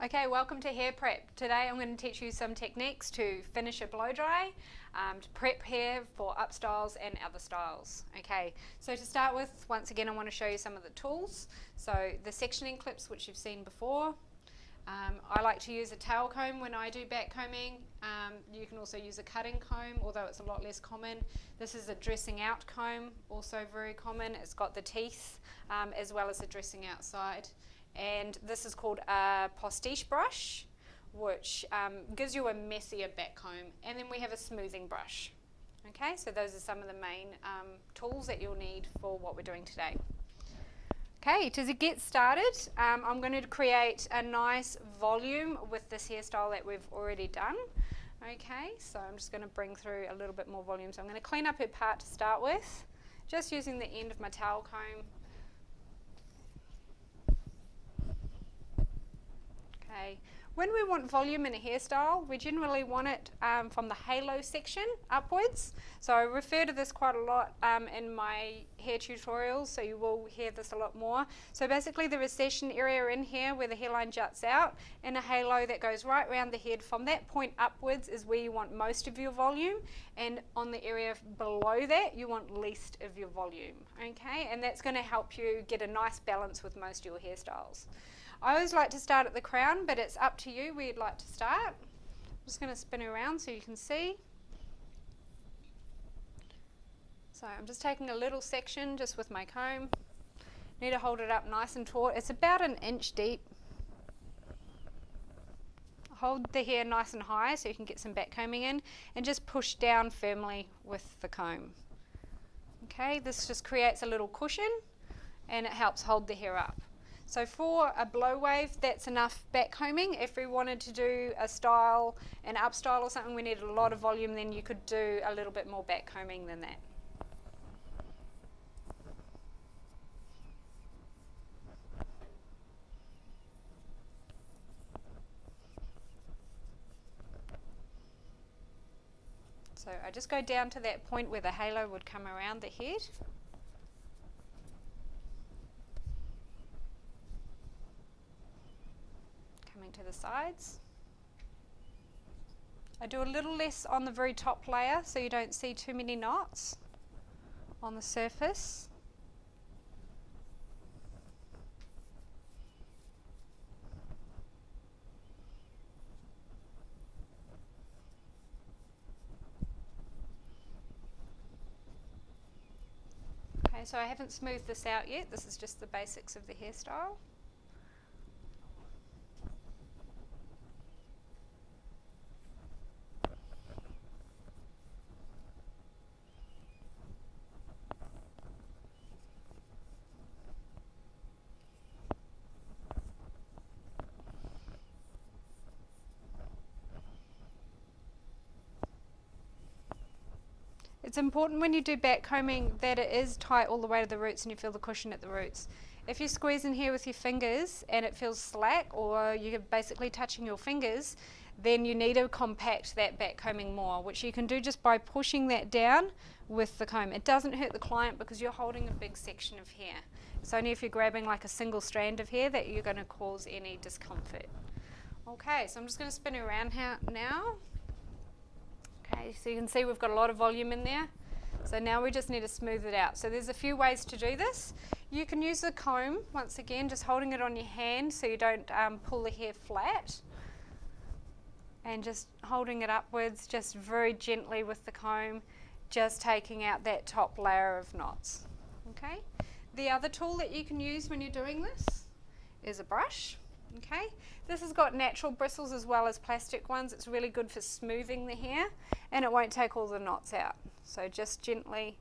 Okay, welcome to Hair Prep. Today I'm going to teach you some techniques to finish a blow dry, to prep hair for up styles and other styles. Okay, so to start with, once again I want to show you some of the tools. So the sectioning clips, which you've seen before. I like to use a tail comb when I do back combing. You can also use a cutting comb, although it's a lot less common. This is a dressing out comb, also very common. It's got the teeth as well as the dressing out side. And this is called a postiche brush, which gives you a messier back comb. And then we have a smoothing brush. Okay, so those are some of the main tools that you'll need for what we're doing today. Okay, to get started, I'm going to create a nice volume with this hairstyle that we've already done. Okay, so I'm just going to bring through a little bit more volume. So I'm going to clean up her part to start with, just using the end of my towel comb. Okay. When we want volume in a hairstyle, we generally want it from the halo section upwards. So I refer to this quite a lot in my hair tutorials, so you will hear this a lot more. So basically the recession area in here where the hairline juts out, and a halo that goes right around the head, from that point upwards is where you want most of your volume, and on the area below that you want least of your volume. Okay, and that's going to help you get a nice balance with most of your hairstyles. I always like to start at the crown, but it's up to you where you'd like to start. I'm just going to spin around so you can see. So I'm just taking a little section just with my comb. Need to hold it up nice and taut. It's about 1 inch deep. Hold the hair nice and high so you can get some back combing in, and just push down firmly with the comb. Okay, this just creates a little cushion and it helps hold the hair up. So for a blow wave, that's enough back combing. If we wanted to do a style, an up style or something, we needed a lot of volume, then you could do a little bit more back combing than that. So I just go down to that point where the halo would come around the head. To the sides. I do a little less on the very top layer so you don't see too many knots on the surface. Okay, so I haven't smoothed this out yet. This is just the basics of the hairstyle. It's important when you do back combing that it is tight all the way to the roots and you feel the cushion at the roots. If you squeeze in here with your fingers and it feels slack, or you're basically touching your fingers, then you need to compact that back combing more, which you can do just by pushing that down with the comb. It doesn't hurt the client because you're holding a big section of hair. It's only if you're grabbing like a single strand of hair that you're going to cause any discomfort. Okay, so I'm just going to spin around now. Okay, so you can see we've got a lot of volume in there. So now we just need to smooth it out. So there's a few ways to do this. You can use the comb, once again, just holding it on your hand so you don't pull the hair flat. And just holding it upwards, just very gently with the comb, just taking out that top layer of knots. Okay. The other tool that you can use when you're doing this is a brush. Okay, this has got natural bristles as well as plastic ones. It's really good for smoothing the hair and it won't take all the knots out. So just gently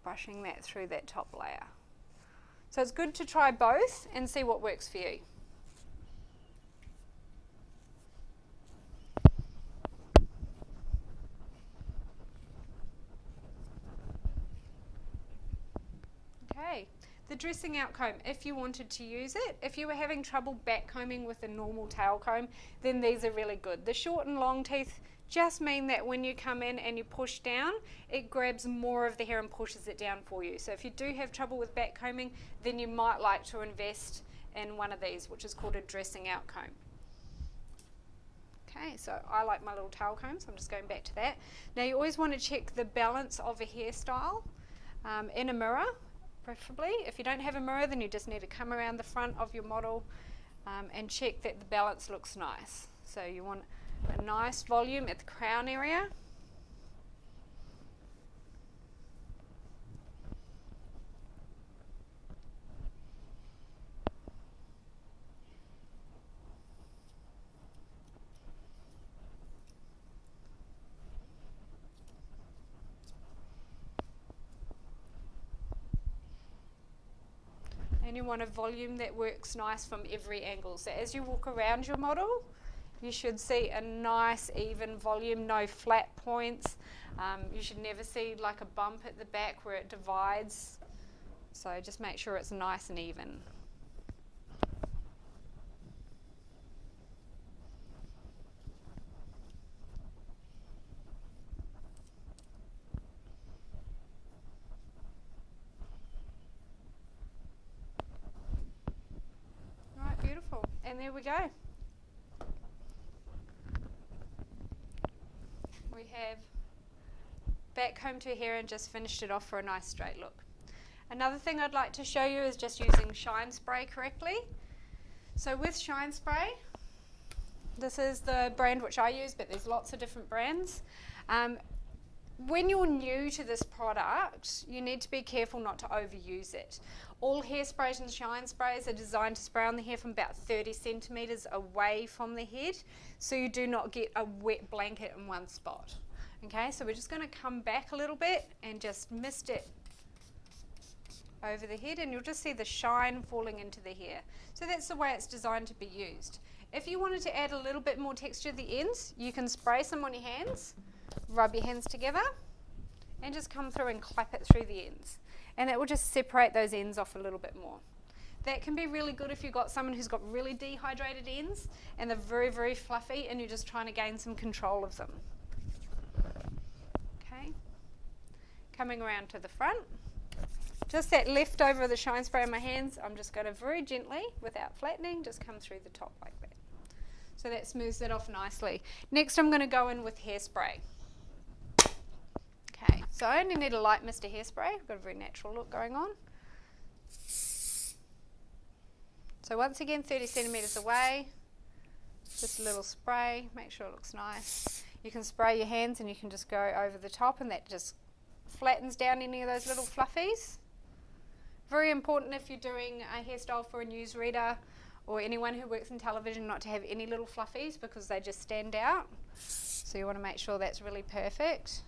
brushing that through that top layer. So it's good to try both and see what works for you. Okay. The dressing out comb, if you wanted to use it, if you were having trouble back combing with a normal tail comb, then these are really good. The short and long teeth just mean that when you come in and you push down, it grabs more of the hair and pushes it down for you. So if you do have trouble with back combing, then you might like to invest in one of these, which is called a dressing out comb. Okay, so I like my little tail comb, so I'm just going back to that. Now you always want to check the balance of a hairstyle in a mirror, preferably. If you don't have a mirror, then you just need to come around the front of your model and check that the balance looks nice. So you want a nice volume at the crown area. And you want a volume that works nice from every angle. So as you walk around your model, you should see a nice even volume, no flat points. You should never see like a bump at the back where it divides. So just make sure it's nice and even. Beautiful, and there we go. We have back combed her hair and just finished it off for a nice straight look. Another thing I'd like to show you is just using Shine Spray correctly. So with Shine Spray, this is the brand which I use, but there's lots of different brands. When you're new to this product, you need to be careful not to overuse it. All hairsprays and Shine Sprays are designed to spray on the hair from about 30 centimetres away from the head, so you do not get a wet blanket in one spot. Okay, so we're just going to come back a little bit and just mist it over the head, and you'll just see the shine falling into the hair. So that's the way it's designed to be used. If you wanted to add a little bit more texture at the ends, you can spray some on your hands, rub your hands together, and just come through and clap it through the ends. And it will just separate those ends off a little bit more. That can be really good if you've got someone who's got really dehydrated ends and they're very, very fluffy and you're just trying to gain some control of them. Okay, coming around to the front. Just that leftover of the Shine Spray in my hands, I'm just going to very gently, without flattening, just come through the top like that. So that smooths it off nicely. Next I'm going to go in with hairspray. Okay, so I only need a light mist of hairspray. I've got a very natural look going on. So once again, 30 centimetres away, just a little spray, make sure it looks nice. You can spray your hands and you can just go over the top and that just flattens down any of those little fluffies. Very important if you're doing a hairstyle for a newsreader or anyone who works in television not to have any little fluffies because they just stand out. So you want to make sure that's really perfect.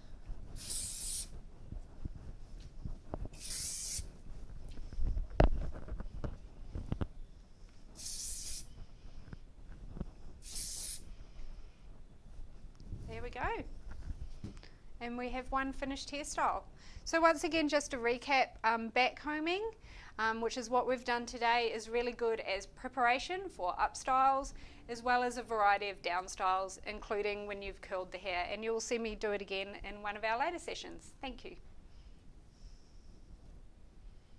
There we go. And we have one finished hairstyle. So once again, just to recap, back combing, which is what we've done today, is really good as preparation for up styles, as well as a variety of down styles, including when you've curled the hair. And you'll see me do it again in one of our later sessions. Thank you.